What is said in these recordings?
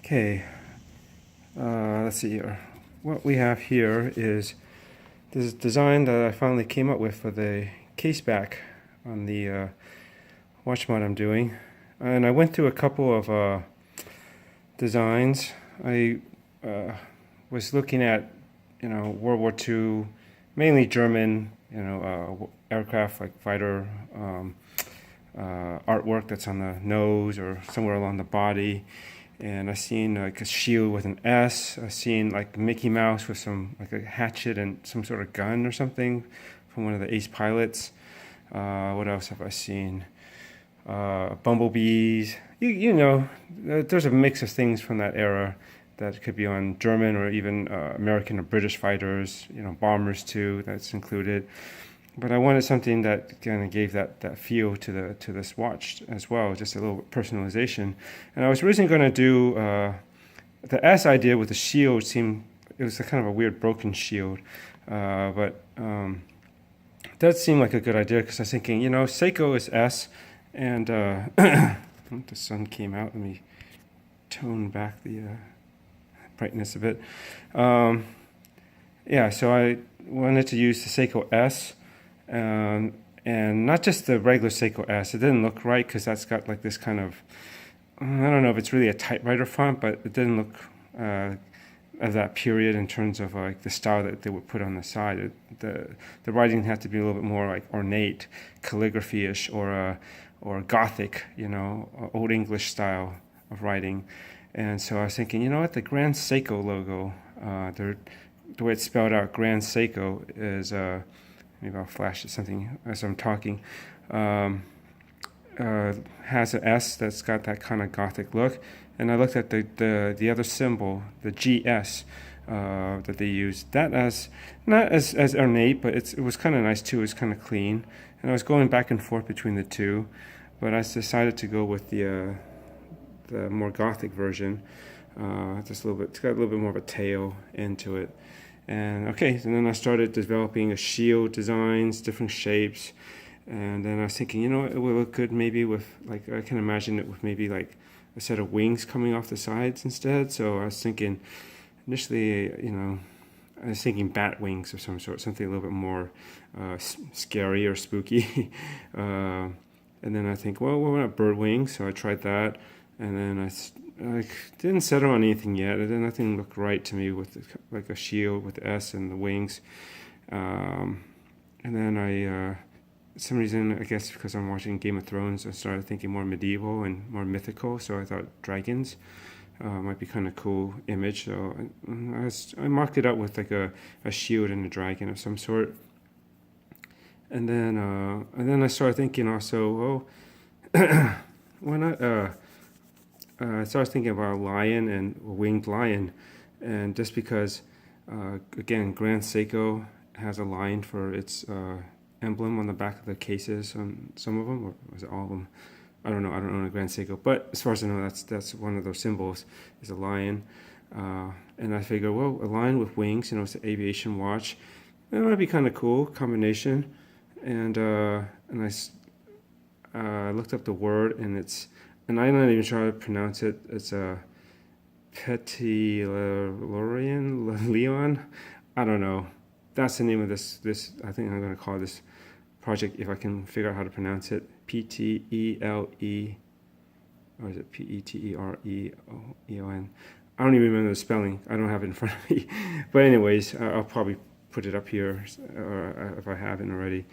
Okay, let's see here. What we have here is this design that I finally came up with for the case back on the watch mod I'm doing. And I went through a couple of designs. I was looking at, World War II, mainly German, aircraft like fighter artwork that's on the nose or somewhere along the body. And I've seen like a shield with an S. I've seen like Mickey Mouse with some like a hatchet and some sort of gun or something from one of the ace pilots. What else have I seen? Bumblebees. There's a mix of things from that era that could be on German or even American or British fighters. Bombers too. That's included. But I wanted something that kind of gave that feel to this watch as well, just a little personalization. And I was originally going to do the S idea with the shield. It was a kind of a weird broken shield, but it does seem like a good idea because I was thinking, Seiko is S, and the sun came out. Let me tone back the brightness a bit. So I wanted to use the Seiko S. And not just the regular Seiko S. It didn't look right because that's got like this kind of, I don't know if it's really a typewriter font, but it didn't look of that period in terms of like the style that they would put on the side. The writing had to be a little bit more like ornate, calligraphy-ish, or Gothic, Old English style of writing. And so I was thinking, the Grand Seiko logo, the way it's spelled out, Grand Seiko, is maybe I'll flash something as I'm talking. Has an S that's got that kind of Gothic look, and I looked at the other symbol, the GS, that they used. That as not as ornate, but it was kind of nice too. It was kind of clean, and I was going back and forth between the two, but I decided to go with the more Gothic version. Just a little bit. It's got a little bit more of a tail into it. And then I started developing a shield designs, different shapes, and then I was thinking, it would look good maybe with, like, I can imagine it with maybe like a set of wings coming off the sides instead. So I was thinking, initially, I was thinking bat wings of some sort, something a little bit more scary or spooky. And then I think, well, what about bird wings? So I tried that, and then I didn't settle on anything yet. Nothing looked right to me with like a shield with the S and the wings. And then for some reason, I guess because I'm watching Game of Thrones, I started thinking more medieval and more mythical. So I thought dragons might be kind of cool image. So I marked it up with like a shield and a dragon of some sort. And then I started thinking also, well, why not? So I was thinking about a lion and a winged lion, and just because, again, Grand Seiko has a lion for its emblem on the back of the cases on some of them, or was it all of them? I don't know a Grand Seiko, but as far as I know, that's one of those symbols is a lion, and I figured, well, a lion with wings, it's an aviation watch, that might be kind of cool combination, and I looked up the word, and I'm not even sure how to pronounce it. It's a Pteroleon. I don't know. That's the name of this. I think I'm going to call this project, if I can figure out how to pronounce it, Ptele, or is it Petereon? I don't even remember the spelling. I don't have it in front of me. But anyways, I'll probably put it up here if I haven't already.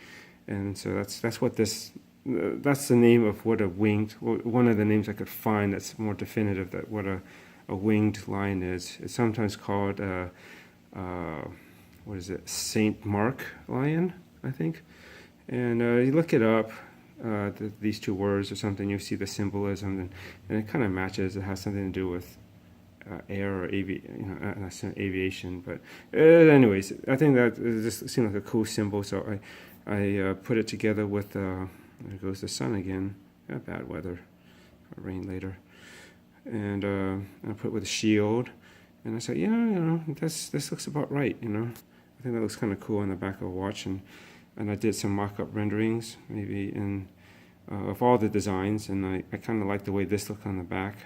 And so that's what this. That's the name of what one of the names I could find that's more definitive that what a winged lion is. It's sometimes called what is it, Saint Mark lion, I think. And you look it up, these two words or something, you see the symbolism, and it kind of matches. It has something to do with air or aviation. But anyways, I think that it just seemed like a cool symbol, so I put it together with. There goes the sun again. Bad weather. Rain later. And I put it with a shield. And I said, this looks about right, I think that looks kind of cool on the back of a watch. And I did some mock-up renderings, maybe of all the designs. And I kind of like the way this looked on the back.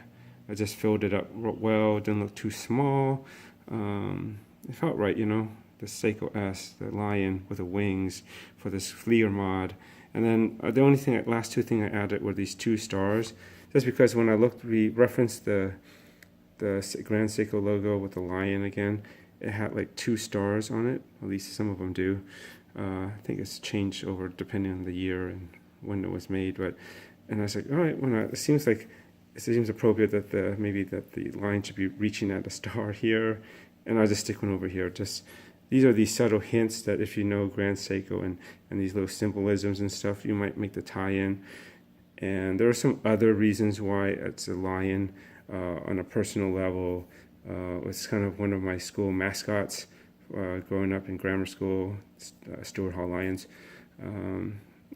I just filled it up well, didn't look too small. It felt right, you know, the Seiko S, the lion with the wings for this Flieger mod. And then the only thing, last two things I added were these 2 stars, just because when I looked, we referenced the Grand Seiko logo with the lion again. It had like 2 stars on it, at least some of them do. I think it's changed over depending on the year and when it was made. And I was like, all right, it seems appropriate that maybe the line should be reaching at a star here, and I'll just stick one over here. These are these subtle hints that if you know Grand Seiko and these little symbolisms and stuff, you might make the tie-in. And there are some other reasons why it's a lion on a personal level. It's kind of one of my school mascots growing up in grammar school, Stewart Hall Lions.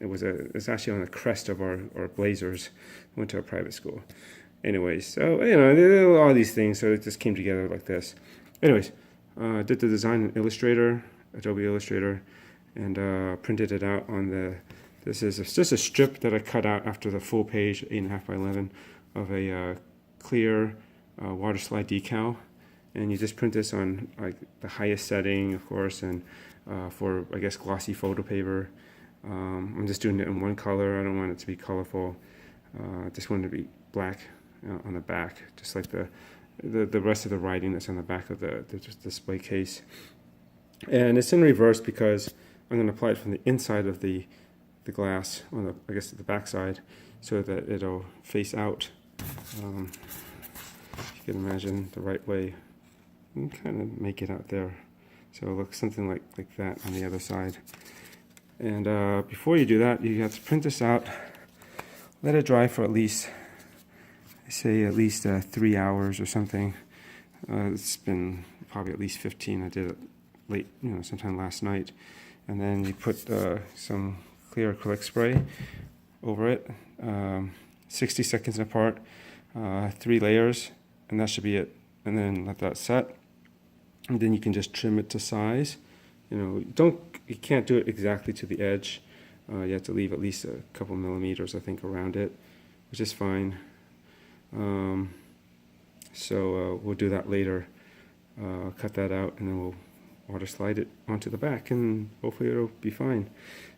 It's actually on the crest of our blazers. Went to a private school. Anyways, so, you know, there were all these things, so it just came together like this. Anyways, did the design in Illustrator, Adobe Illustrator, and printed it out on this is just a strip that I cut out after the full page, 8.5 by 11, of a clear water slide decal. And you just print this on like the highest setting, of course, and for, I guess, glossy photo paper. I'm just doing it in one color. I don't want it to be colorful. I just want it to be black on the back, just like the rest of the writing that's on the back of the display case. And it's in reverse because I'm going to apply it from the inside of the glass on the, I guess, the back side, so that it'll face out. If you can imagine the right way, and kind of make it out there, so it looks something like that on the other side. And before you do that, you have to print this out, let it dry for at least 3 hours or something. It's been probably at least 15. I did it late, you know, sometime last night. And then you put some clear acrylic spray over it, 60 seconds apart, 3 layers, and that should be it. And then let that set. And then you can just trim it to size. You know, you can't do it exactly to the edge. You have to leave at least a couple millimeters, I think, around it, which is fine. So we'll do that later. Cut that out, and then we'll water slide it onto the back, and hopefully it'll be fine.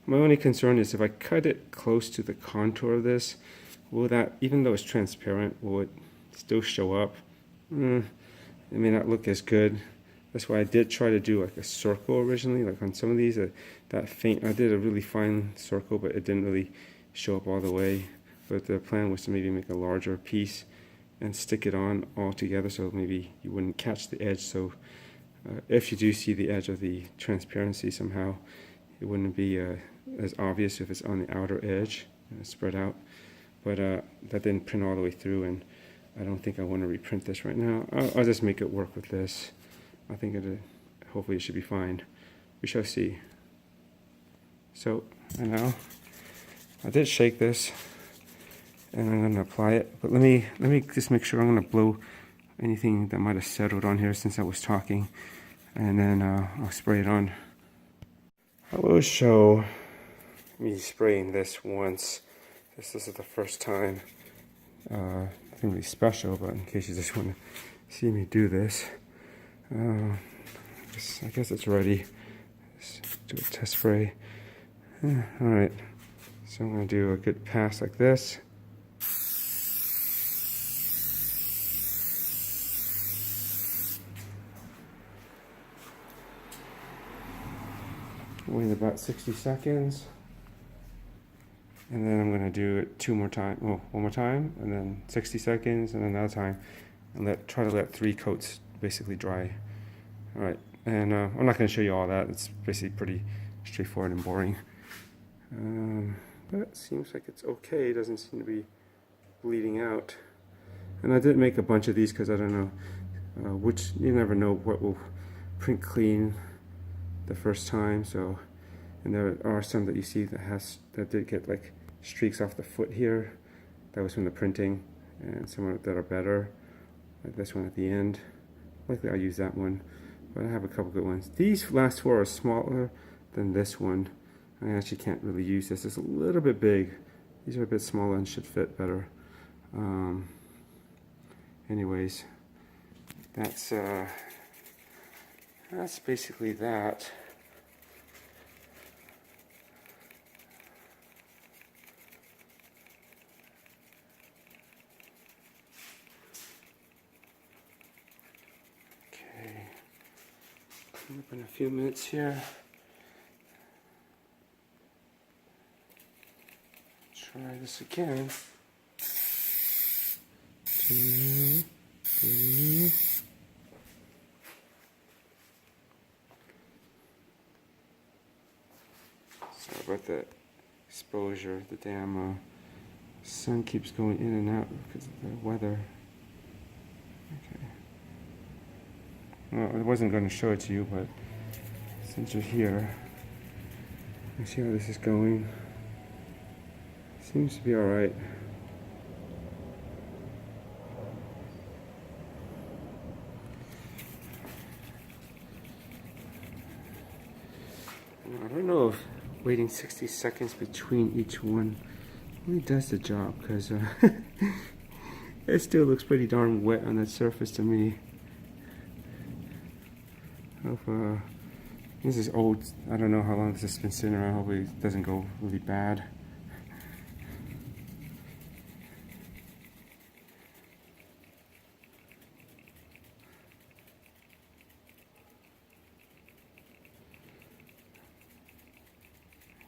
My only concern is if I cut it close to the contour of this, will that, even though it's transparent, will it still show up? It may not look as good. That's why I did try to do like a circle originally, like on some of these, that faint, I did a really fine circle, but it didn't really show up all the way. But the plan was to maybe make a larger piece and stick it on all together, so maybe you wouldn't catch the edge. So if you do see the edge of the transparency somehow, it wouldn't be as obvious if it's on the outer edge, spread out. But that didn't print all the way through, and I don't think I want to reprint this right now. I'll just make it work with this. I think hopefully it should be fine. We shall see. So, I know I did shake this, and I'm going to apply it. But let me just make sure. I'm going to blow anything that might have settled on here since I was talking, and then I'll spray it on. I will show me spraying this once. This is the first time. Nothing really special, but in case you just want to see me do this. I guess it's ready. Let's do a test spray. Alright, so I'm going to do a good pass like this. Wait about 60 seconds. And then I'm going to do it one more time, and then 60 seconds, and then another time, and try to let 3 coats basically dry. All right, and I'm not going to show you all that. It's basically pretty straightforward and boring. But it seems like it's okay. It doesn't seem to be bleeding out. And I did make a bunch of these because I don't know which. You never know what will print clean the first time. So, and there are some that you see that did get like streaks off the foot here. That was from the printing, and some that are better, like this one at the end. Likely I'll use that one, but I have a couple good ones. These last 4 are smaller than this one. I actually can't really use this. It's a little bit big. These are a bit smaller and should fit better. And anyways, that's basically that. Okay, come up in a few minutes here. Try this again. 2, 3. Sorry about that exposure. The damn sun keeps going in and out because of the weather. Okay. Well, I wasn't going to show it to you, but since you're here, you see how this is going. Seems to be alright. I don't know if waiting 60 seconds between each one really does the job, because it still looks pretty darn wet on that surface to me. This is old. I don't know how long this has been sitting around. Hopefully it doesn't go really bad.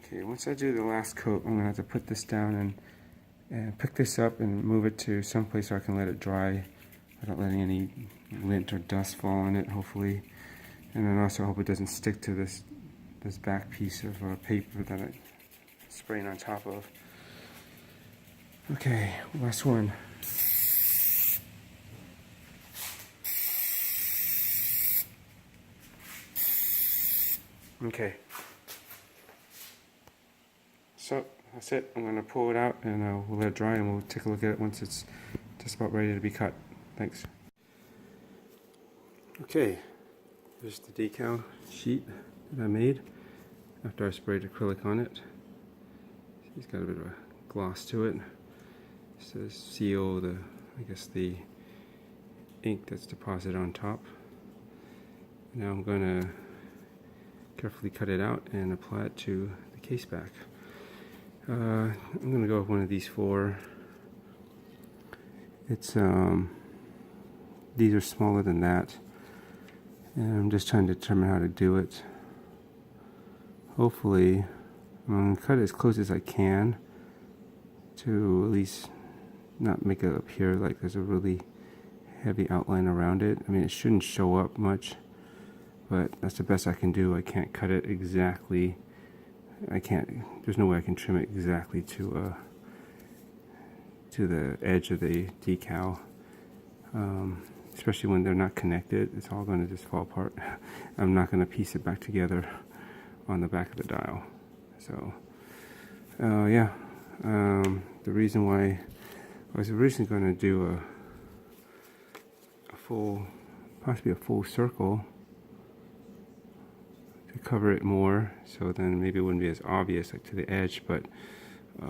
Okay, once I do the last coat, I'm gonna have to put this down and pick this up and move it to some place where I can let it dry without letting any lint or dust fall on it, hopefully. And then also hope it doesn't stick to this back piece of paper that I'm spraying on top of. Okay, last one. Okay. So that's it. I'm going to pull it out and we'll let it dry and we'll take a look at it once it's just about ready to be cut. Thanks. Okay, here's the decal sheet that I made after I sprayed acrylic on it. It's got a bit of a gloss to it. It says CO, I guess the ink that's deposited on top. Now I'm going to carefully cut it out and apply it to the case back. I'm going to go with one of these 4. It's these are smaller than that, and I'm just trying to determine how to do it. Hopefully I'm going to cut it as close as I can to at least not make it appear like there's a really heavy outline around it. I mean, it shouldn't show up much, but that's the best I can do. I can't cut it exactly. There's no way I can trim it exactly to the edge of the decal, especially when they're not connected. It's all going to just fall apart. I'm not going to piece it back together on the back of the dial. So yeah, the reason why I was originally going to do possibly a full circle to cover it more, so then maybe it wouldn't be as obvious like to the edge, but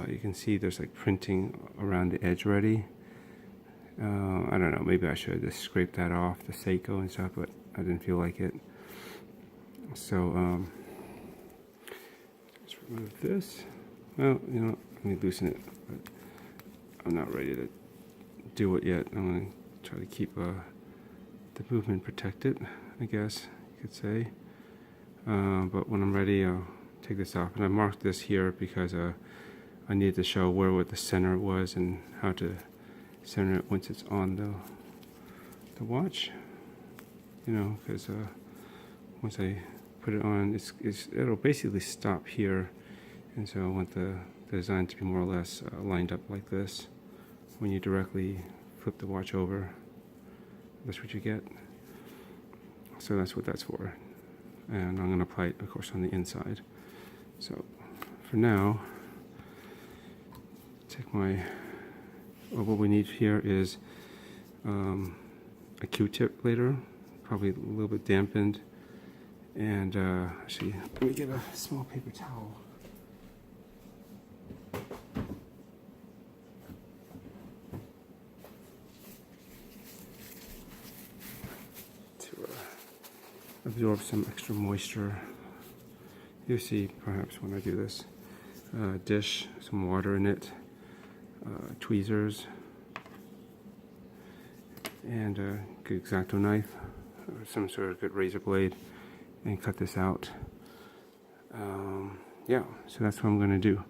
you can see there's like printing around the edge already. I don't know, maybe I should have just scraped that off the Seiko and stuff, but I didn't feel like it. So let's remove this. Well, you know, let me loosen it, but I'm not ready to do it yet. I'm going to try to keep the movement protected, I guess you could say. But when I'm ready, I'll take this off. And I marked this here because I needed to show where the center was and how to center it once it's on the watch. You know, because once I put it on, it'll basically stop here. And so I want the design to be more or less lined up like this. When you directly flip the watch over, that's what you get. So that's what that's for. And I'm going to apply it, of course, on the inside. So for now, what we need here is a Q-tip later, probably a little bit dampened. And actually, let me get a small paper towel. absorb some extra moisture. You'll see perhaps when I do this. Dish, some water in it, tweezers, and a good X-Acto knife, or some sort of good razor blade, and cut this out. Yeah, so that's what I'm going to do.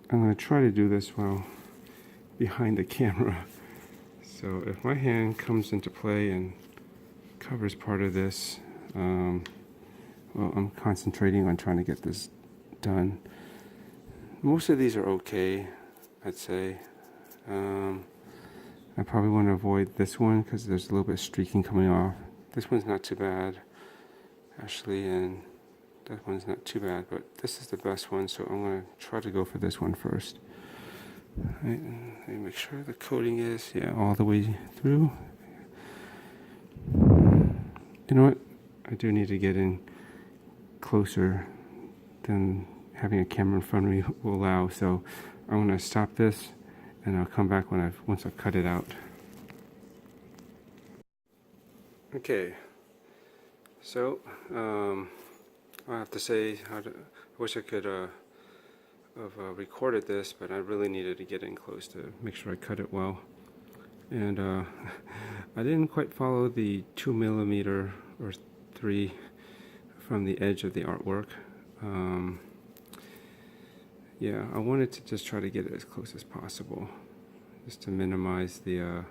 I'm going to try to do this while behind the camera. So if my hand comes into play and covers part of this, well, I'm concentrating on trying to get this done. Most of these are okay, I'd say. I probably want to avoid this one because there's a little bit of streaking coming off. This one's not too bad, actually, and that one's not too bad, but this is the best one, so I'm going to try to go for this one first. Right, let me make sure the coating is, yeah, all the way through. You know what? I do need to get in closer than having a camera in front of me will allow, so I'm going to stop this and I'll come back once I've cut it out. Okay, so I have to say, I wish I could have recorded this, but I really needed to get in close to make sure I cut it well. And I didn't quite follow the 2mm or 3 from the edge of the artwork. Yeah, I wanted to just try to get it as close as possible, just to minimize the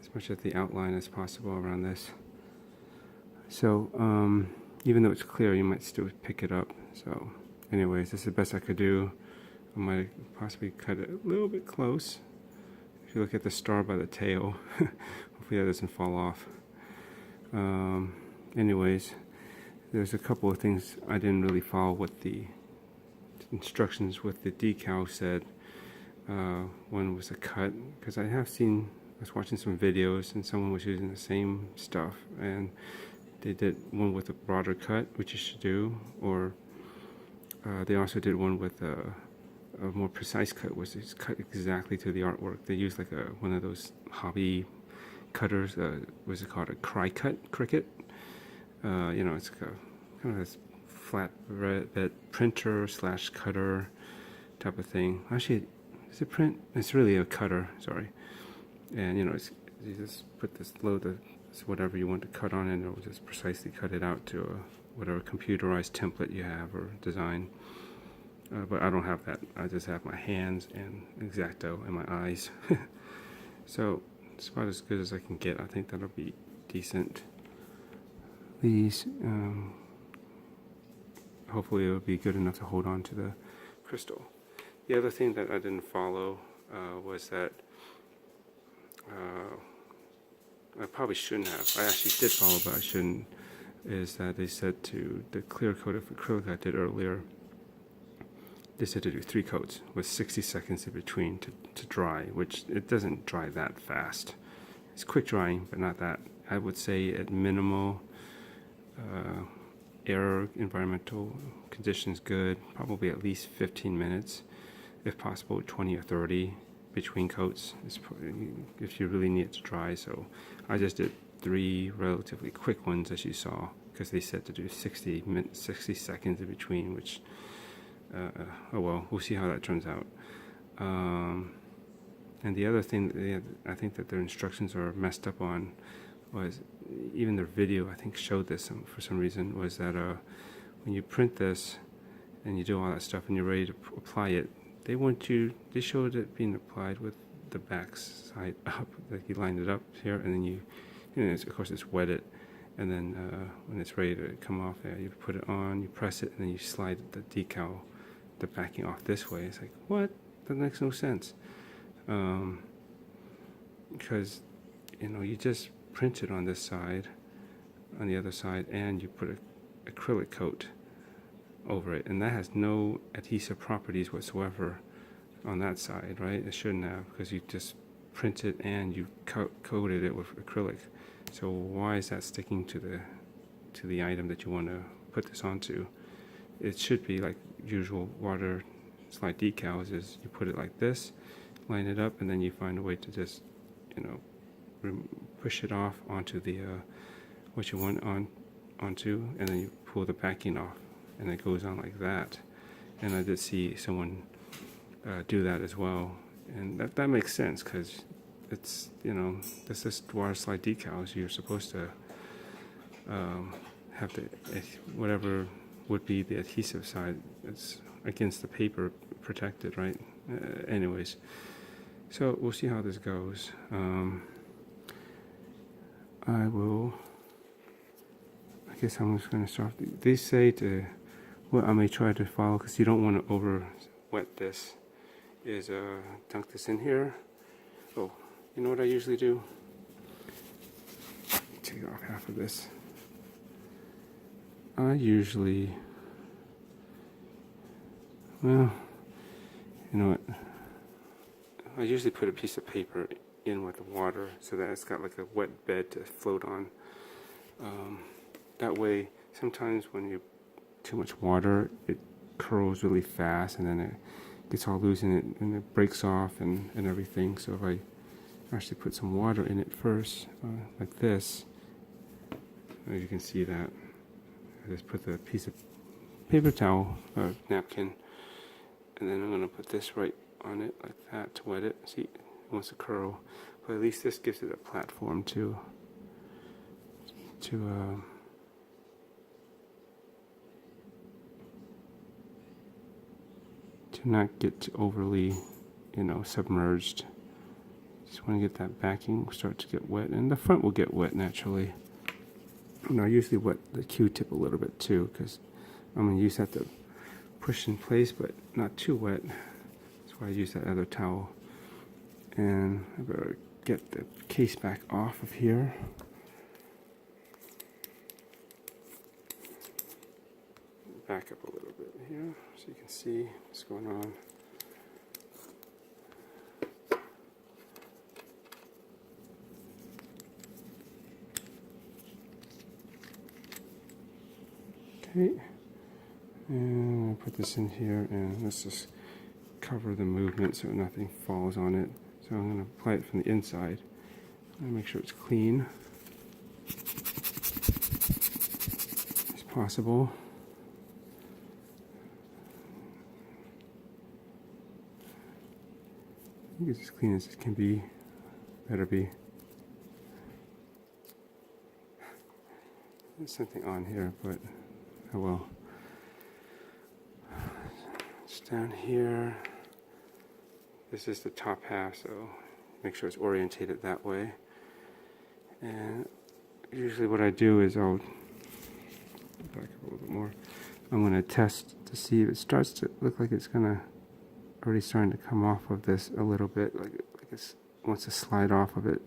as much of the outline as possible around this. So even though it's clear, you might still pick it up. So anyways, this is the best I could do. I might possibly cut it a little bit close. If you look at the star by the tail, hopefully that doesn't fall off. Anyways, there's a couple of things I didn't really follow what the instructions with the decal said. One was a cut, because I was watching some videos and someone was using the same stuff and they did one with a broader cut, which you should do, or they also did one with a more precise cut, which is cut exactly to the artwork. They used like one of those hobby cutters, what's it called, a Cricut. You know, it's kind of this flat bed printer / cutter type of thing. Actually, is it print? It's really a cutter, sorry. And you know, you just put this whatever you want to cut on, and it will just precisely cut it out to whatever computerized template you have or design. But I don't have that. I just have my hands and X-Acto and my eyes. So it's about as good as I can get. I think that'll be decent. These, hopefully it'll be good enough to hold on to the crystal. The other thing that I didn't follow was that I probably shouldn't have. I actually did follow, but I shouldn't. Is that they said to the clear coat of acrylic I did earlier, they said to do 3 coats with 60 seconds in between to dry, which it doesn't dry that fast. It's quick drying, but not that. I would say at minimal air environmental conditions good, probably at least 15 minutes, if possible 20 or 30 between coats, if you really need it to dry. So I just did 3 relatively quick ones, as you saw, because they said to do 60 seconds in between, which oh well, we'll see how that turns out. And the other thing I think that their instructions are messed up on was, even their video I think showed this for some reason, was that when you print this and you do all that stuff and you're ready to apply it, they showed it being applied with the back side up, like you lined it up here, and then you know, of course it's wetted, and then when it's ready to come off there, you put it on, you press it, and then you slide the decal, the backing off this way. It's like, what? That makes no sense. Because you know, you just print it on this side, on the other side, and you put an acrylic coat over it, and that has no adhesive properties whatsoever on that side, right? It shouldn't have, because you just printed and you coated it with acrylic. So why is that sticking to the item that you want to put this onto? It should be like usual water slide decals, is you put it like this, line it up, and then you find a way to just, you know, push it off onto the what you want onto, and then you pull the backing off, and it goes on like that. And I did see someone do that as well, and that makes sense, because it's, you know, this is water slide decals. You're supposed to have the whatever would be the adhesive side, it's against the paper, protected, right? Anyways, so we'll see how this goes. I guess I'm just going to start. They say to, what I may try to follow, because you don't want to over wet this, is dunk this in here. Oh, you know what I usually do? Take off half of this. I usually, well, you know what? I usually put a piece of paper in with the water so that it's got like a wet bed to float on. That way, sometimes when you too much water, it curls really fast, and then it gets all loose, and it breaks off and everything. So if I actually put some water in it first, like this, you can see that. I just put the piece of paper towel or napkin, and then I'm going to put this right on it like that to wet it. See, it wants to curl, but at least this gives it a platform to not get overly, you know, submerged. Just want to get that backing start to get wet, and the front will get wet naturally. And I usually wet the Q-tip a little bit too, because I'm going to use that to push in place, but not too wet. That's why I use that other towel. And I better get the case back off of here. Back up a little bit here so you can see what's going on. Okay, and I'll put this in here, and let's just cover the movement so nothing falls on it. So I'm going to apply it from the inside. I'm going to make sure it's clean as possible. I think it's as clean as it can be. Better be. There's something on here, but oh well. It's down here. This is the top half, so make sure it's orientated that way. And usually what I do is I'll back up a little bit more. I'm going to test to see if it starts to look like it's going to already starting to come off of this a little bit, like it wants to slide off of it.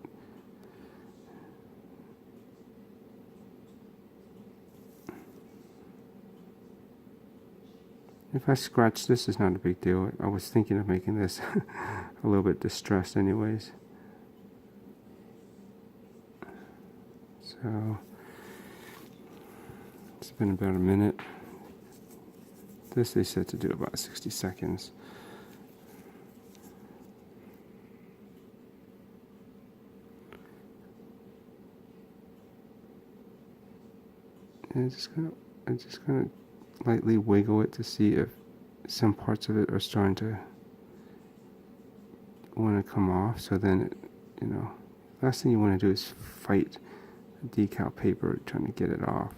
If I scratch this, it's not a big deal. I was thinking of making this a little bit distressed anyways. So it's been about a minute. This they said to do about 60 seconds. And I'm just gonna lightly wiggle it to see if some parts of it are starting to want to come off. So then, you know, last thing you want to do is fight the decal paper trying to get it off.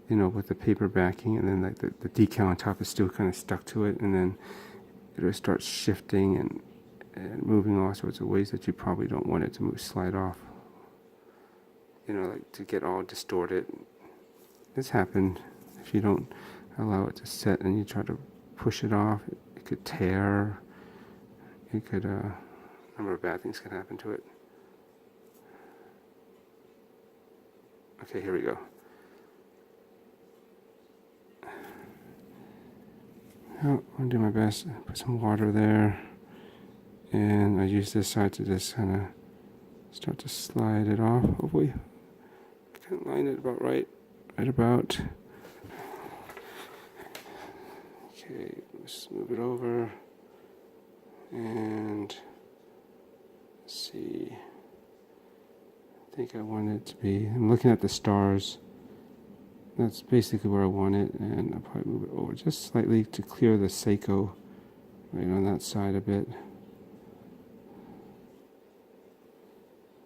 You know, with the paper backing, and then like the decal on top is still kind of stuck to it, and then it'll start shifting and moving all sorts of ways that you probably don't want it to slide off. You know, like to get all distorted. This happened. If you don't allow it to set and you try to push it off, it could tear. It could, a number of bad things could happen to it. Okay, here we go. Oh, I'm going to do my best. Put some water there. And I use this side to just kind of start to slide it off. Hopefully, I can line it about right about. Okay, let's move it over and see. I think I want it to be, I'm looking at the stars. That's basically where I want it, and I'll probably move it over just slightly to clear the Seiko right on that side a bit.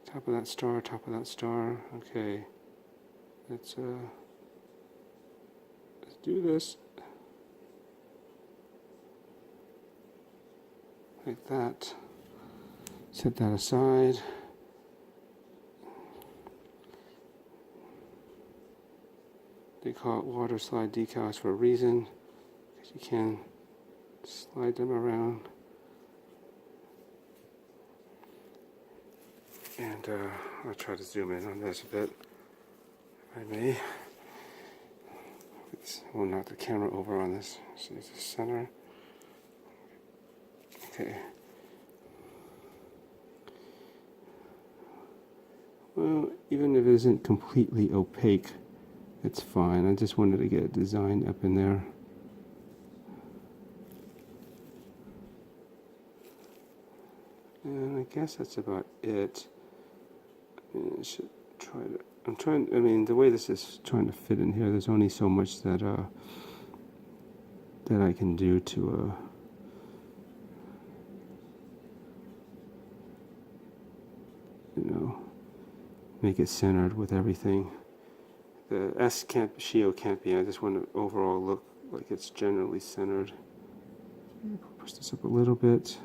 Top of that star, top of that star. Okay, let's do this. Like that. Set that aside. They call it water slide decals for a reason, because you can slide them around. And I'll try to zoom in on this a bit, if I may. We'll knock the camera over on this. See the center. Okay. Well, even if it isn't completely opaque, it's fine. I just wanted to get a design up in there. And I guess that's about it. I should try to, I mean, the way this is trying to fit in here, there's only so much that that I can do to you know, make it centered with everything. The Shio can't be. I just want to overall look like it's generally centered. Push this up a little bit.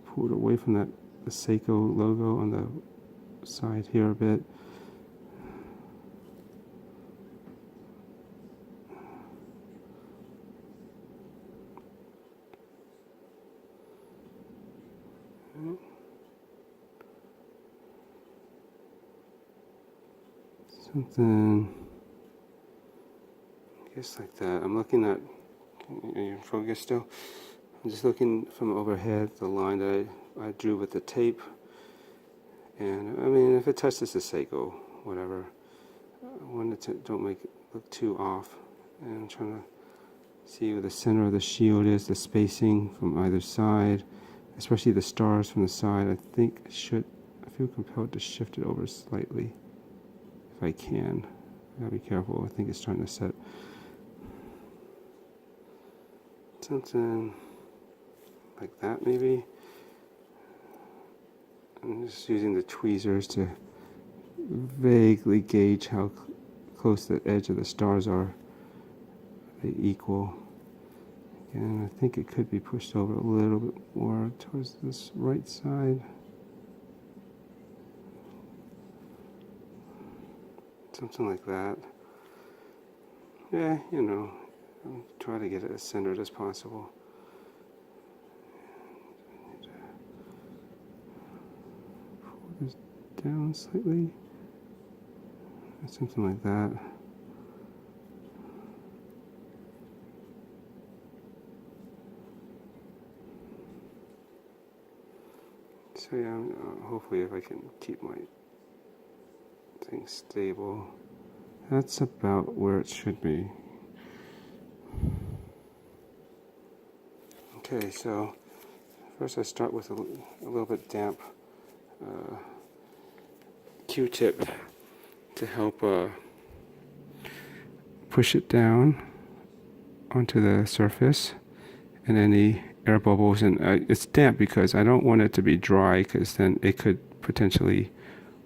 Pull it away from the Seiko logo on the side here a bit. Something, I guess like that. I'm looking at, are you in focus still? I'm just looking from overhead, the line that I drew with the tape. And I mean, if it touches the Seiko, whatever, I want it to, don't make it look too off. And I'm trying to see where the center of the shield is, the spacing from either side, especially the stars from the side. I think I feel compelled to shift it over slightly. If I can. I gotta be careful. I think it's trying to set something like that maybe. I'm just using the tweezers to vaguely gauge how close the edge of the stars are. Are they equal? And I think it could be pushed over a little bit more towards this right side. Something like that. Yeah, you know, I'll try to get it as centered as possible. Pull this down slightly. Something like that. So yeah, hopefully if I can keep my thing stable, that's about where it should be. Okay, so first I start with a little bit damp Q-tip to help push it down onto the surface and any air bubbles. And it's damp because I don't want it to be dry, because then it could potentially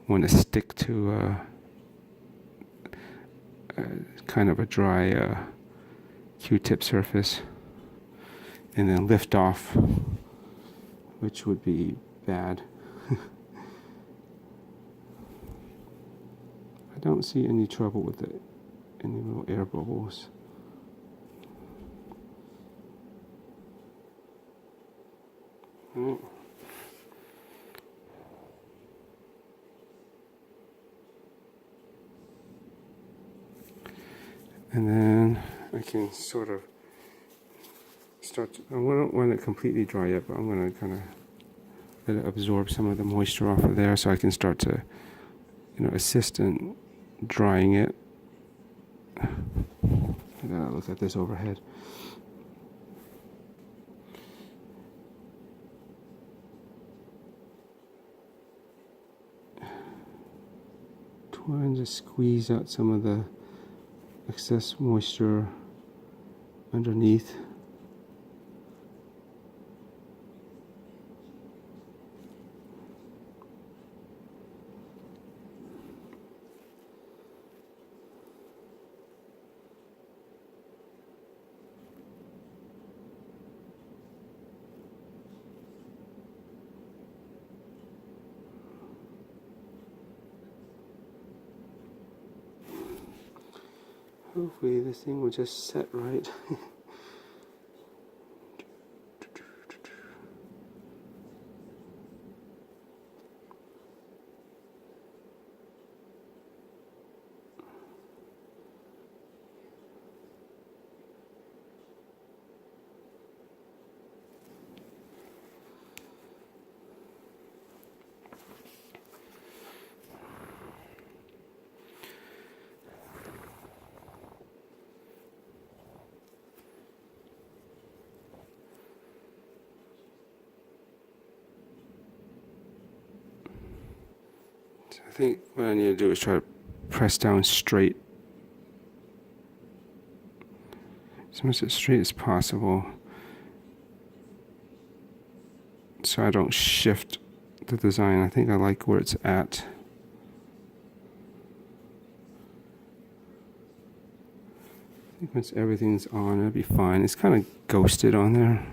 want to stick to kind of a dry Q-tip surface and then lift off, which would be bad. I don't see any trouble with it, any little air bubbles. Right. And then I can sort of start to, I don't want it completely dry yet, but I'm going to kind of let it absorb some of the moisture off of there, so I can start to, you know, assist in drying it. I gotta look at this overhead. Trying to squeeze out some of the excess moisture underneath. Hopefully this thing will just set right. I think what I need to do is try to press down straight, as much as straight as possible, so I don't shift the design. I think I like where it's at. I think once everything's on, it'll be fine. It's kind of ghosted on there.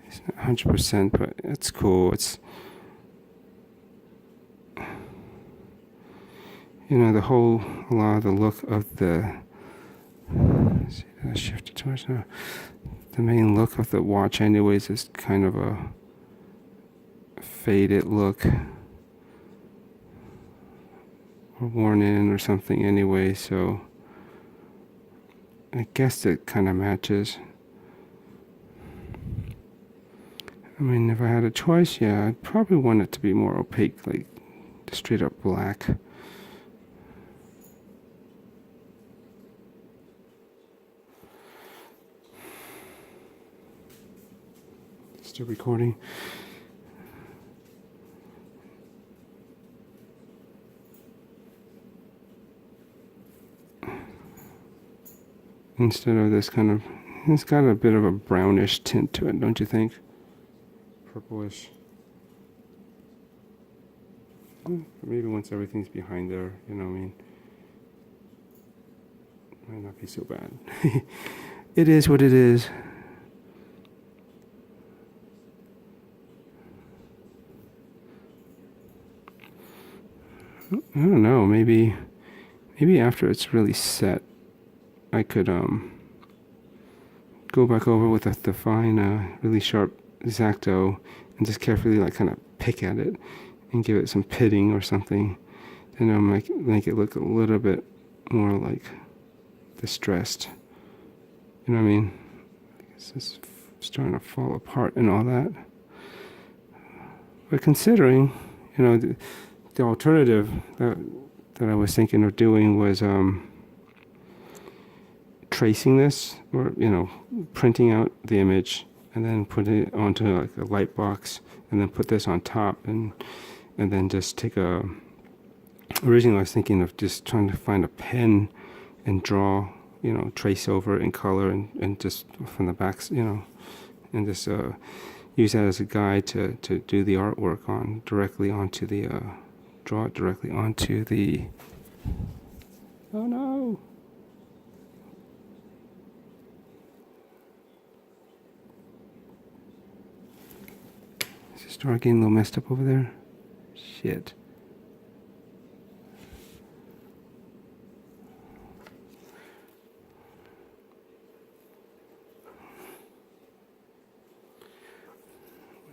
It's not 100%, but it's cool. It's, you know, a lot of the look of the, see, I shifted too much now. The main look of the watch anyways is kind of a faded look, or worn in or something anyway, so I guess it kind of matches. I mean, if I had a choice, yeah, I'd probably want it to be more opaque, like straight up black. Still recording. Instead of this kind of, it's got a bit of a brownish tint to it, don't you think? Purplish. Maybe once everything's behind there, you know what I mean? Might not be so bad. It is what it is. I don't know, maybe after it's really set, I could go back over with a fine, really sharp X-Acto and just carefully like kind of pick at it and give it some pitting or something. Then I'll make it look a little bit more like distressed. You know what I mean? It's just starting to fall apart and all that. But considering, you know, the alternative that I was thinking of doing was tracing this, or, you know, printing out the image and then put it onto like a light box and then put this on top and then just take originally I was thinking of just trying to find a pen and draw, you know, trace over in color and just from the backs, you know, and just use that as a guide to do the artwork on directly onto the draw it directly onto the, oh no, is this door getting a little messed up over there? Shit.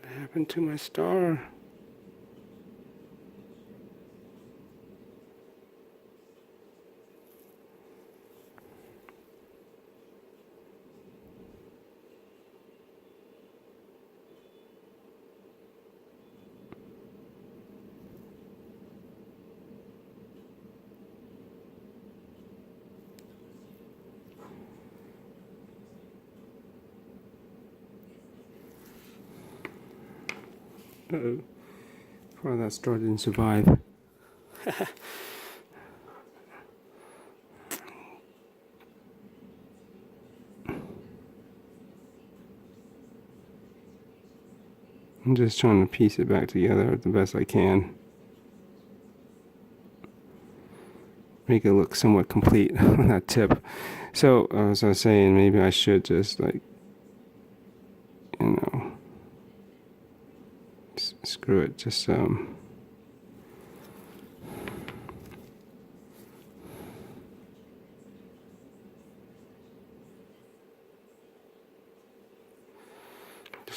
What happened to my star? Part of that star didn't survive. I'm just trying to piece it back together the best I can. Make it look somewhat complete on that tip. So, as I was saying, maybe I should just, like, you know, screw it, just,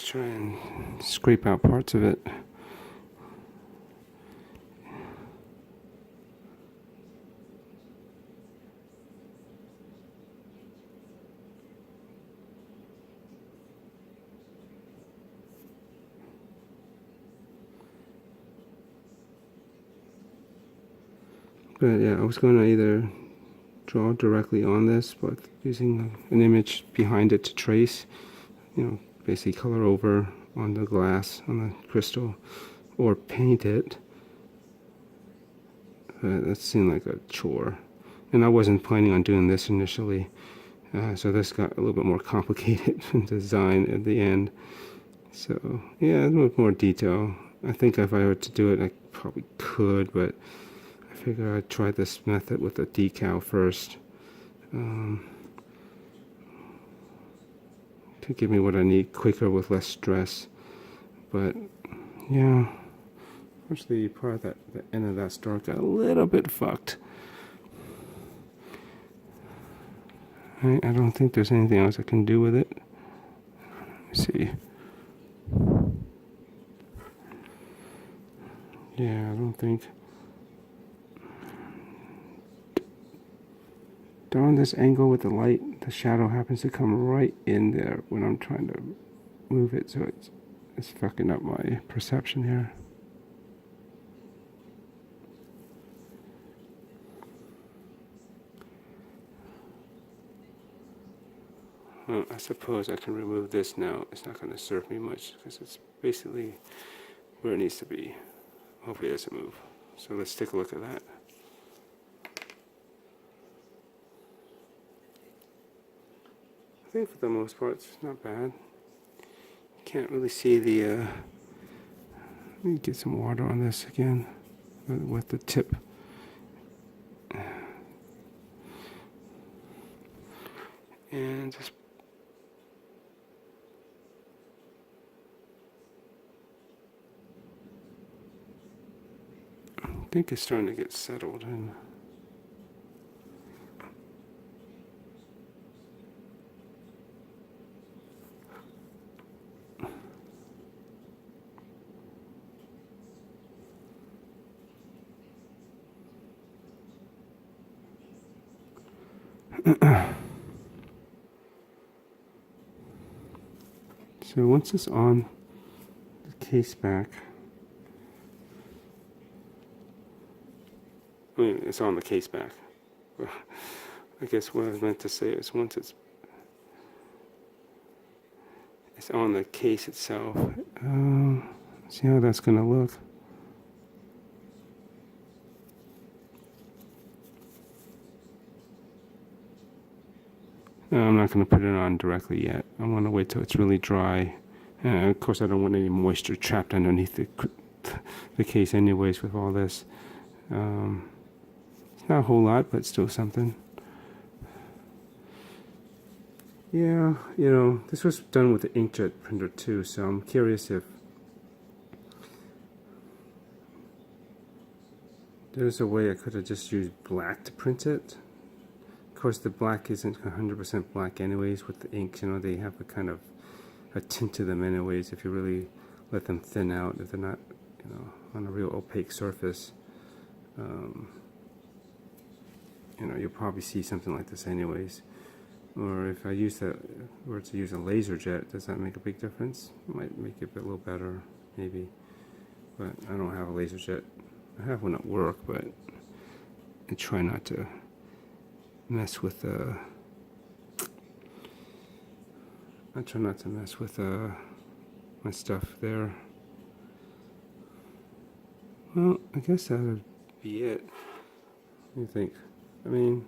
try and scrape out parts of it. But yeah, I was going to either draw directly on this, but using an image behind it to trace, you know, basically color over on the glass, on the crystal, or paint it. That seemed like a chore. And I wasn't planning on doing this initially, so this got a little bit more complicated in design at the end. So yeah, a little more detail. I think if I were to do it, I probably could, but I figure I'd try this method with a decal first. To give me what I need quicker with less stress. But yeah, actually part of that, the end of that star got a little bit fucked. I don't think there's anything else I can do with it. Let me see. Yeah, I don't think. Darn, this angle with the light, the shadow happens to come right in there when I'm trying to move it, so it's fucking up my perception here. Well, I suppose I can remove this now. It's not going to serve me much because it's basically where it needs to be. Hopefully it doesn't move. So let's take a look at that. I think for the most part it's not bad. Can't really see the, let me get some water on this again with the tip. And just I think it's starting to get settled in. So once it's on the case back, I mean, it's on the case back. I guess what I was meant to say is once it's on the case itself, see how that's going to look. No, I'm not going to put it on directly yet. I want to wait till it's really dry. Of course, I don't want any moisture trapped underneath the case anyways with all this. It's not a whole lot, but still something. Yeah, you know, this was done with the inkjet printer too, so I'm curious if there's a way I could have just used black to print it. Of course, the black isn't 100% black anyways with the inks, you know, they have a kind of a tint to them anyways if you really let them thin out, if they're not, you know, on a real opaque surface. You know, you'll probably see something like this anyways. Or if I use that, or to use a laser jet, does that make a big difference? It might make it a little better, maybe. But I don't have a laser jet. I have one at work, but I try not to mess with my stuff there. Well, I guess that would be it. What do you think? I mean,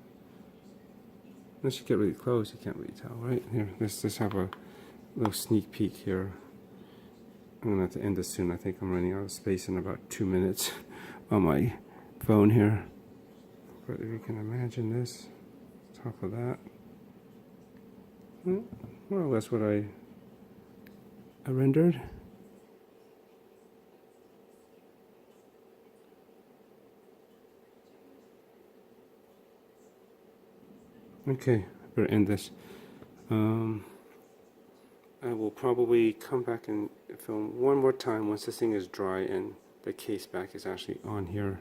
unless you get really close, you can't really tell, right? Here, let's just have a little sneak peek here. I'm gonna have to end this soon. I think I'm running out of space in about 2 minutes on my phone here. But if you can imagine this, top of that, well, more or less what I rendered. Okay, I better end this. I will probably come back and film one more time once this thing is dry and the case back is actually on here,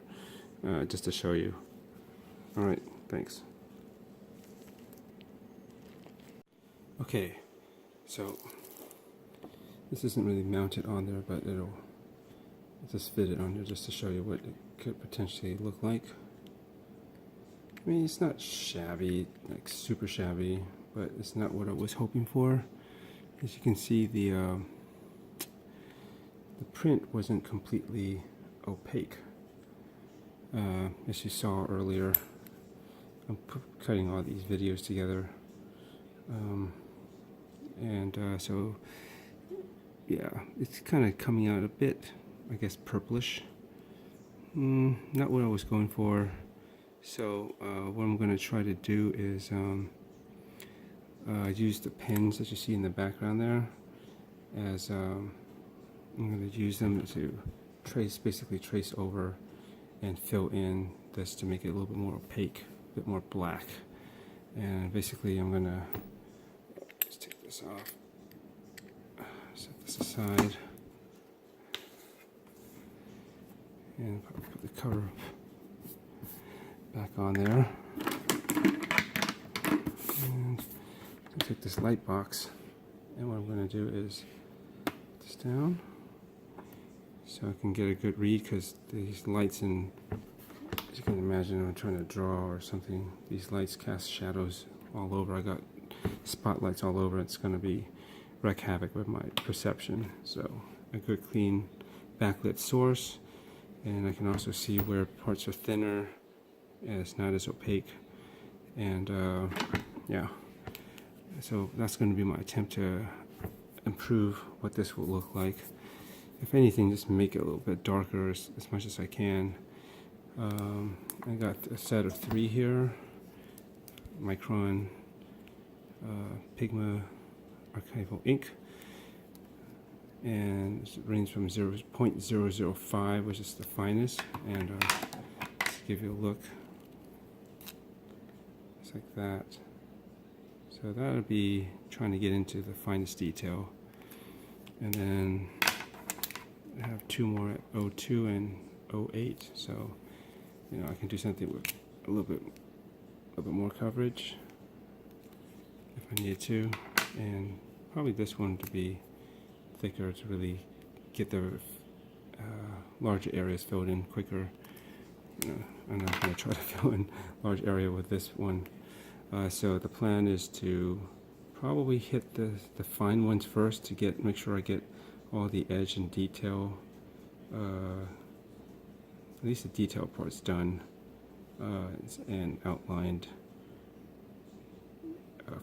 just to show you. Alright, thanks. Okay, so this isn't really mounted on there, but it'll just fit it on there just to show you what it could potentially look like. I mean, it's not shabby, like super shabby, but it's not what I was hoping for. As you can see, the print wasn't completely opaque. As you saw earlier, I'm cutting all these videos together, so yeah, it's kind of coming out a bit, I guess, purplish. Not what I was going for. So what I'm going to try to do is use the pens that you see in the background there, as I'm going to use them to basically trace over and fill in this to make it a little bit more opaque, a bit more black. And basically I'm going to just take this off, set this aside, and put the cover back on there. And take this light box, and what I'm going to do is put this down so I can get a good read, because these lights, and as you can imagine, I'm trying to draw or something, these lights cast shadows all over. I got spotlights all over. It's going to wreak havoc with my perception. So a good clean backlit source, and I can also see where parts are thinner and it's not as opaque. And yeah, so that's going to be my attempt to improve what this will look like. If anything, just make it a little bit darker as much as I can. I got a set of 3 here, Micron Pigma archival ink, and it ranges from 0.005, which is the finest, and let's give you a look. It's like that. So that would be trying to get into the finest detail. And then I have 2 more at 02 and 08, so you know, I can do something with a little bit more coverage if I needed to, and probably this one to be thicker to really get the larger areas filled in quicker. You know, I'm not going to try to fill in large area with this one. So the plan is to probably hit the fine ones first to make sure I get all the edge and detail, at least the detail part's done and outlined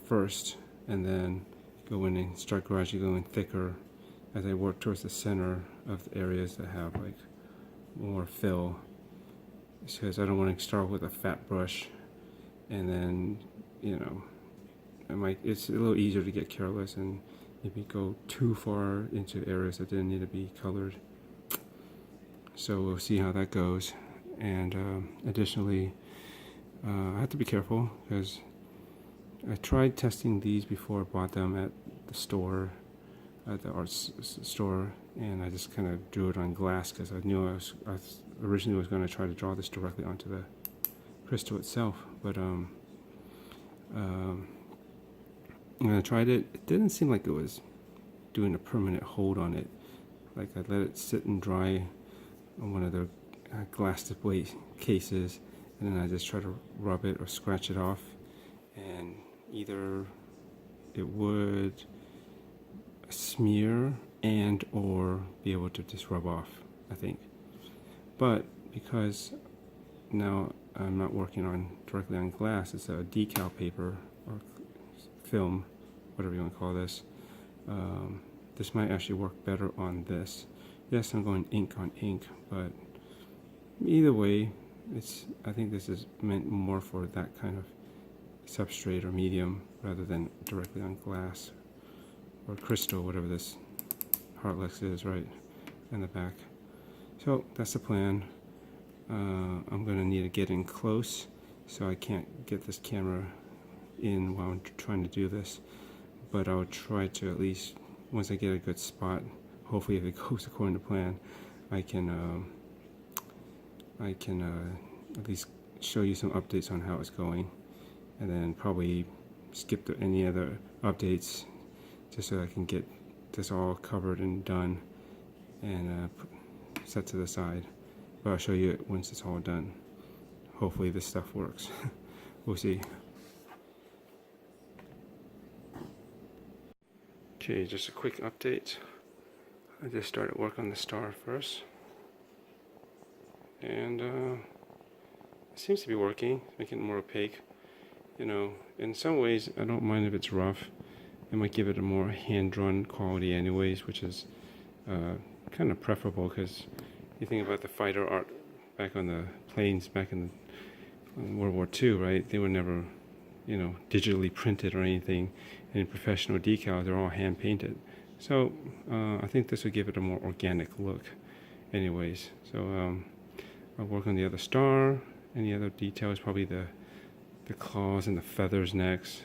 first, and then go in and start gradually going thicker as I work towards the center of the areas that have like more fill, because I don't want to start with a fat brush and then, you know, it's a little easier to get careless and maybe go too far into areas that didn't need to be colored. So we'll see how that goes. And additionally, I have to be careful because I tried testing these before I bought them at the store, at the art store, and I just kind of drew it on glass because I knew I originally was going to try to draw this directly onto the crystal itself. But when I tried it, it didn't seem like it was doing a permanent hold on it. Like I let it sit and dry on one of the glass display cases, and then I just try to rub it or scratch it off, and either it would smear and or be able to just rub off, I think. But because now I'm not working directly on glass, it's a decal paper or film, whatever you want to call this. This might actually work better on this. Yes, I'm going ink on ink, but either way, I think this is meant more for that kind of substrate or medium rather than directly on glass or crystal, whatever this Heartless is, right in the back. So that's the plan. I'm going to need to get in close, so I can't get this camera in while I'm trying to do this, but I'll try to at least, once I get a good spot, hopefully if it goes according to plan, I can at least show you some updates on how it's going, and then probably skip any other updates just so I can get this all covered and done and set to the side. But I'll show you it once it's all done. Hopefully this stuff works. We'll see. Okay, just a quick update. I just started work on the star first, and it seems to be working, making it more opaque. You know, in some ways I don't mind if it's rough. It might give it a more hand-drawn quality anyways, which is kind of preferable, because you think about the fighter art back on the planes back in World War II, right? They were never, you know, digitally printed or anything. And in professional decals, they're all hand painted. So I think this would give it a more organic look anyways. So I'll work on the other star. Any other details, probably the claws and the feathers next,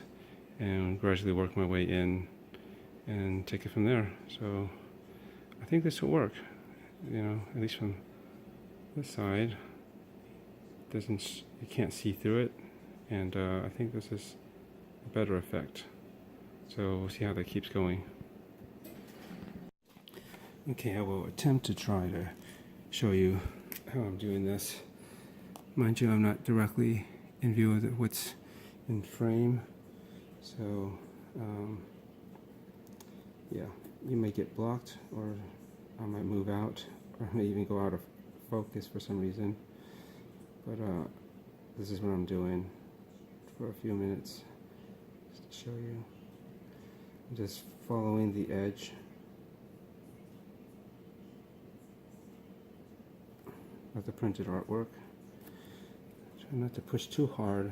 and gradually work my way in and take it from there. So I think this will work, you know, at least from this side. You can't see through it, and I think this is a better effect. So we'll see how that keeps going. Okay, I will attempt to try to show you how I'm doing this. Mind you, I'm not directly in view of what's in frame, so yeah, you may get blocked, or I might move out, or I may even go out of focus for some reason. But this is what I'm doing for a few minutes, just to show you. I'm just following the edge of the printed artwork. Try not to push too hard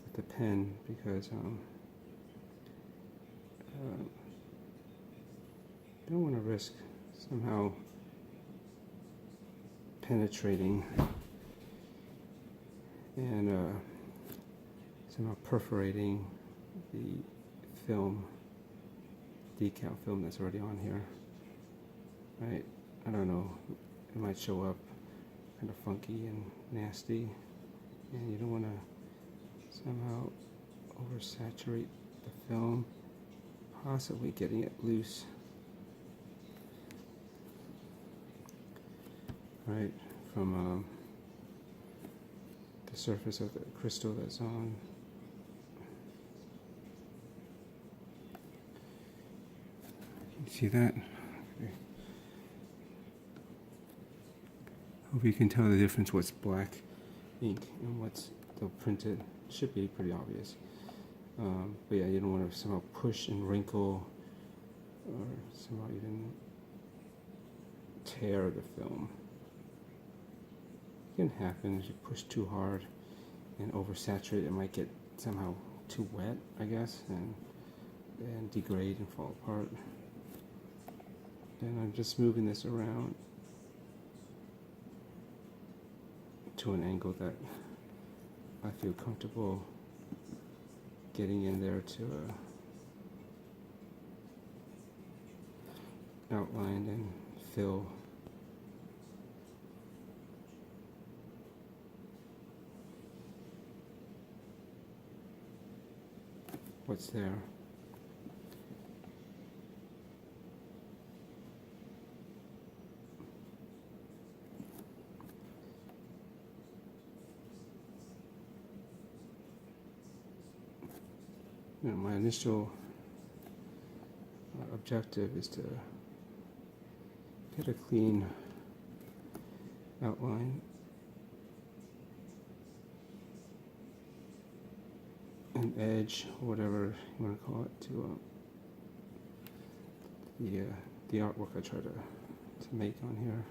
with the pen, because I don't want to risk somehow penetrating and somehow perforating the film, decal film that's already on here. Right? I don't know. It might show up kind of funky and nasty, and you don't want to somehow oversaturate the film, possibly getting it loose. Right, from the surface of the crystal that's on. Can you see that? Okay. Hope you can tell the difference what's black ink and what's the printed. Should be pretty obvious. But yeah, you don't want to somehow push and wrinkle or somehow even tear the film. It can happen if you push too hard and oversaturate. It might get somehow too wet, I guess, and degrade and fall apart. And I'm just moving this around to an angle that I feel comfortable getting in there to outline and fill. What's there. You know, my initial objective is to get a clean outline, an edge, or whatever you want to call it, to the artwork I try to make on here,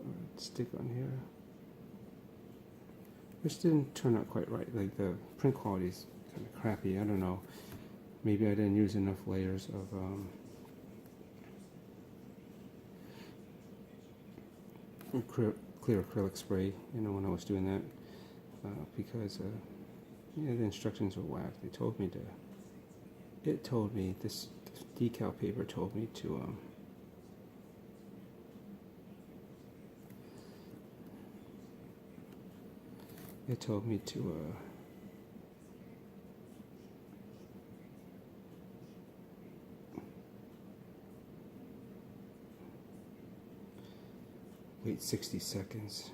or stick on here, which didn't turn out quite right. Like the print quality is kind of crappy. I don't know. Maybe I didn't use enough layers of clear acrylic spray, you know, when I was doing that, because yeah, the instructions were whack. They told me to. It told me this decal paper told me to it told me to wait 60 seconds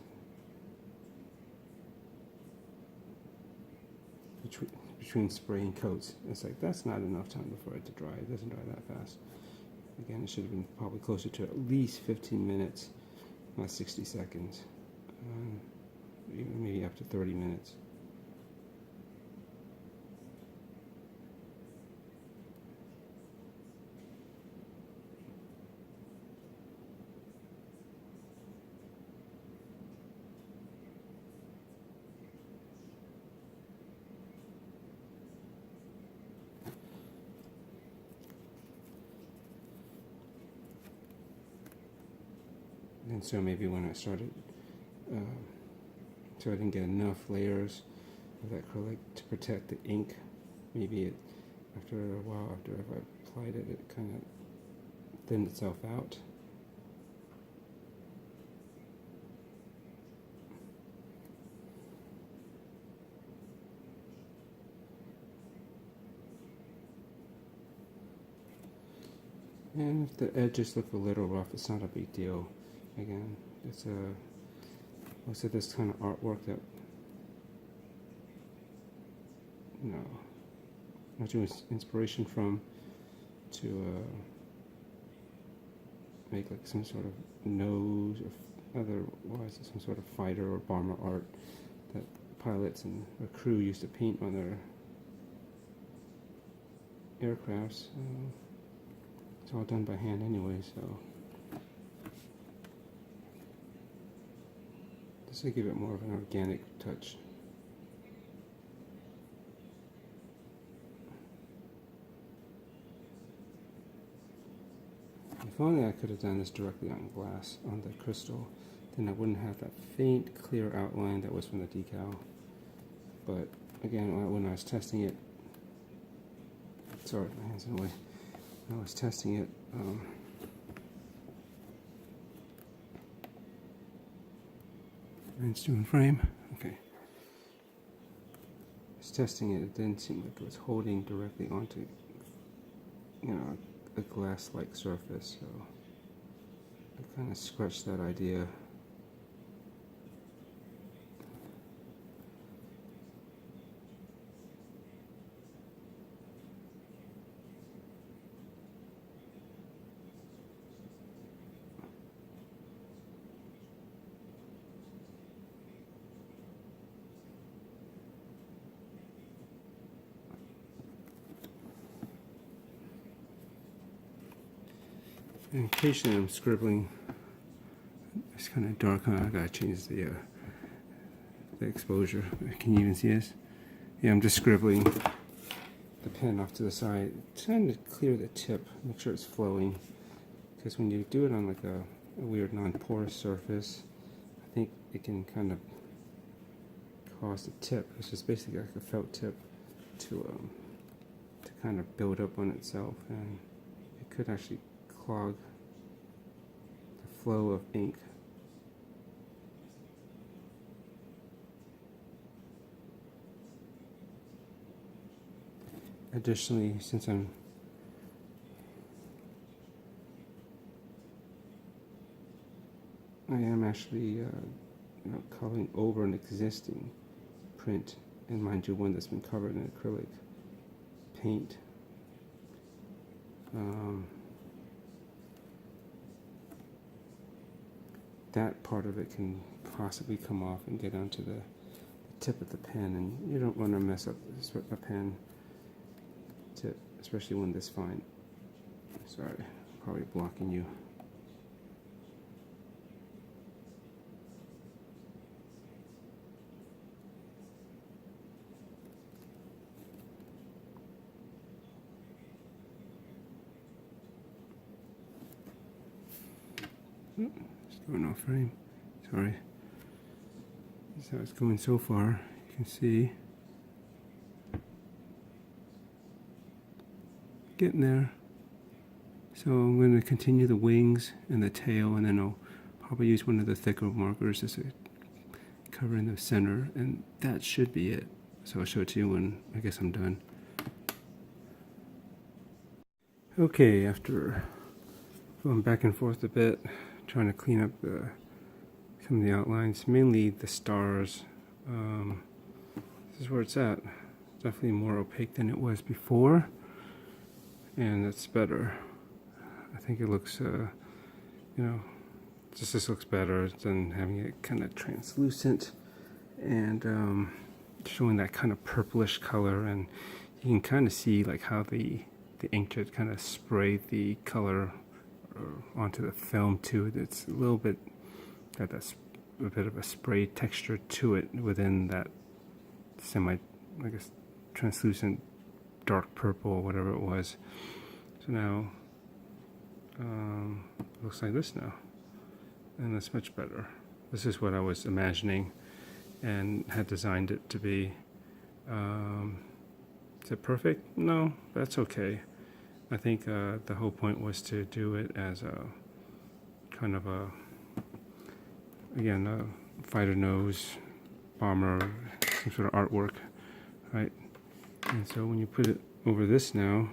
between spraying coats. It's like, that's not enough time for it to dry. It doesn't dry that fast. Again, it should have been probably closer to at least 15 minutes, not 60 seconds. Even maybe up to 30 minutes. And so maybe when I started, so I didn't get enough layers of that acrylic to protect the ink. Maybe after a while, after I applied it, it kind of thinned itself out. And if the edges look a little rough, it's not a big deal. Again, it's most of this kind of artwork that, you know, I drew inspiration from to make like some sort of nose, or otherwise some sort of fighter or bomber art that pilots and a crew used to paint on their aircrafts. It's all done by hand anyway, so this will give it more of an organic touch. If only I could have done this directly on glass, on the crystal, then I wouldn't have that faint, clear outline that was from the decal. But again, when I was testing it, sorry, my hand's in the way. When I was testing it, it's doing frame. Okay. I was testing it. It didn't seem like it was holding directly onto, you know, a glass-like surface. So I kind of scratched that idea. And occasionally I'm scribbling. It's kind of dark. I gotta change the exposure. Can you even see this? Yeah, I'm just scribbling the pen off to the side, trying to clear the tip, make sure it's flowing. Because when you do it on like a weird non-porous surface, I think it can kind of cause the tip, which is basically like a felt tip, to kind of build up on itself, and it could actually clog the flow of ink. Additionally, since I am actually coloring over an existing print, and mind you, one that's been covered in acrylic paint. that part of it can possibly come off and get onto the tip of the pen, and you don't want to mess up a pen tip, especially one this fine. Sorry, probably blocking you. Still no frame. Sorry. That's how it's going so far. You can see. Getting there. So I'm going to continue the wings and the tail, and then I'll probably use one of the thicker markers as a cover in the center, and that should be it. So I'll show it to you when I guess I'm done. Okay, after going back and forth a bit, trying to clean up some of the outlines, mainly the stars. This is where it's at. Definitely more opaque than it was before, and that's better. I think it looks, you know, this looks better than having it kind of translucent and showing that kind of purplish color, and you can kind of see like how the inkjet kind of sprayed the color onto the film too. It's a little bit got a bit of a spray texture to it within that semi, I guess, translucent dark purple or whatever it was. So now it looks like this now, and that's much better. This is what I was imagining and had designed it to be. Is it perfect? No, that's okay. I think the whole point was to do it as a kind of a, again, a fighter nose, bomber, some sort of artwork, right? And so when you put it over this now,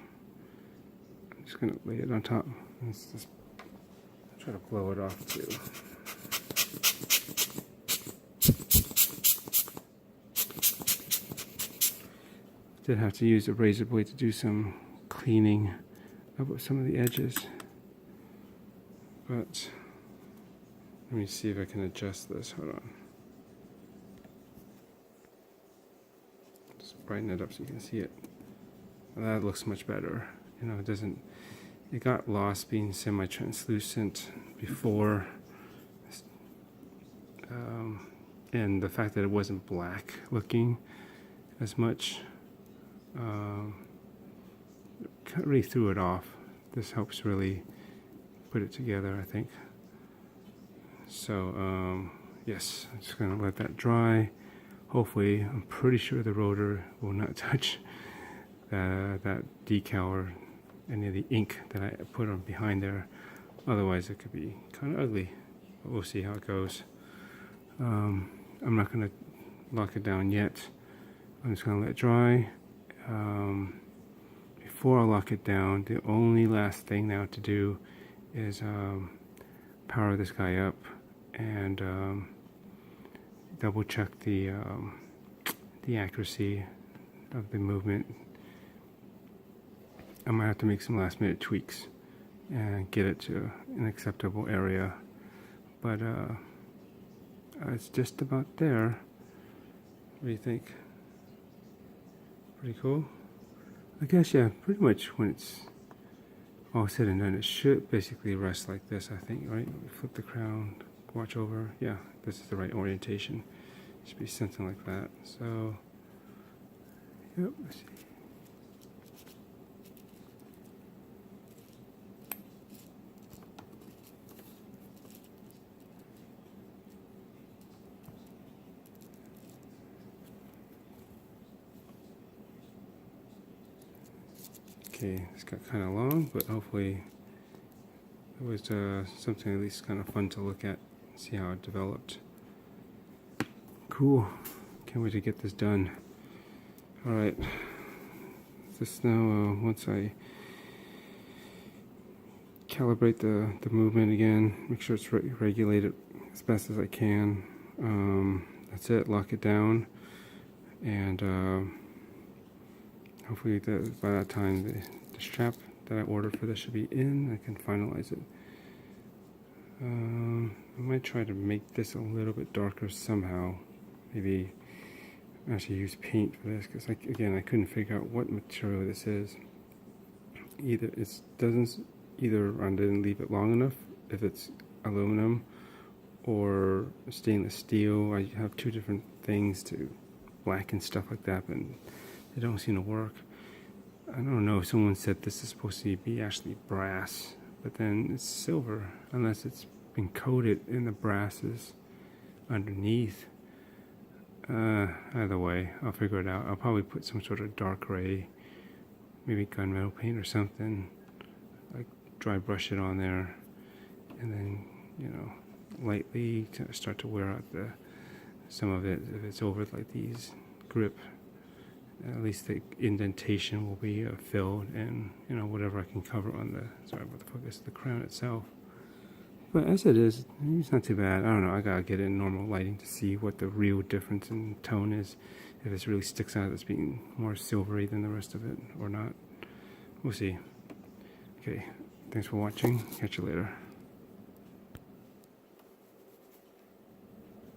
I'm just going to lay it on top. Let's just try to blow it off too. Did have to use a razor blade to do some cleaning of some of the edges, but let me see if I can adjust this. Hold on. Just brighten it up so you can see it. Well, that looks much better. You know, it got lost being semi-translucent before, and the fact that it wasn't black looking as much, really threw it off. This helps really put it together, I think. So yes, I'm just going to let that dry. Hopefully, I'm pretty sure the rotor will not touch that decal or any of the ink that I put on behind there. Otherwise, it could be kind of ugly. But we'll see how it goes. I'm not going to lock it down yet. I'm just going to let it dry. Before I lock it down, the only last thing now to do is power this guy up and double check the accuracy of the movement. I might have to make some last minute tweaks and get it to an acceptable area, but it's just about there. What do you think? Pretty cool? I guess, yeah, pretty much when it's all said and done, it should basically rest like this, I think, right? Flip the crown, watch over. Yeah, this is the right orientation. It should be something like that. So, yep, let's see. Okay, it's got kind of long, but hopefully it was something at least kind of fun to look at, see how it developed. Cool. Can't wait to get this done. Alright, this now, once I calibrate the movement again, make sure it's regulated as best as I can. That's it, lock it down, and hopefully by that time the strap that I ordered for this should be in. I can finalize it. I might try to make this a little bit darker somehow. Maybe actually use paint for this, because again, I couldn't figure out what material this is. Either I didn't leave it long enough, if it's aluminum or stainless steel. I have two different things to blacken stuff like that, but they don't seem to work. I don't know, someone said this is supposed to be actually brass, but then it's silver, unless it's been coated in the brasses underneath. Either way, I'll figure it out. I'll probably put some sort of dark gray, maybe gunmetal paint or something, like dry brush it on there, and then, you know, lightly to start to wear out some of it. If it's over like these grip, at least the indentation will be filled, and, you know, whatever I can cover on the crown itself. But as it is, it's not too bad. I don't know, I gotta get it in normal lighting to see what the real difference in tone is. If it really sticks out as being more silvery than the rest of it or not. We'll see. Okay, thanks for watching. Catch you later.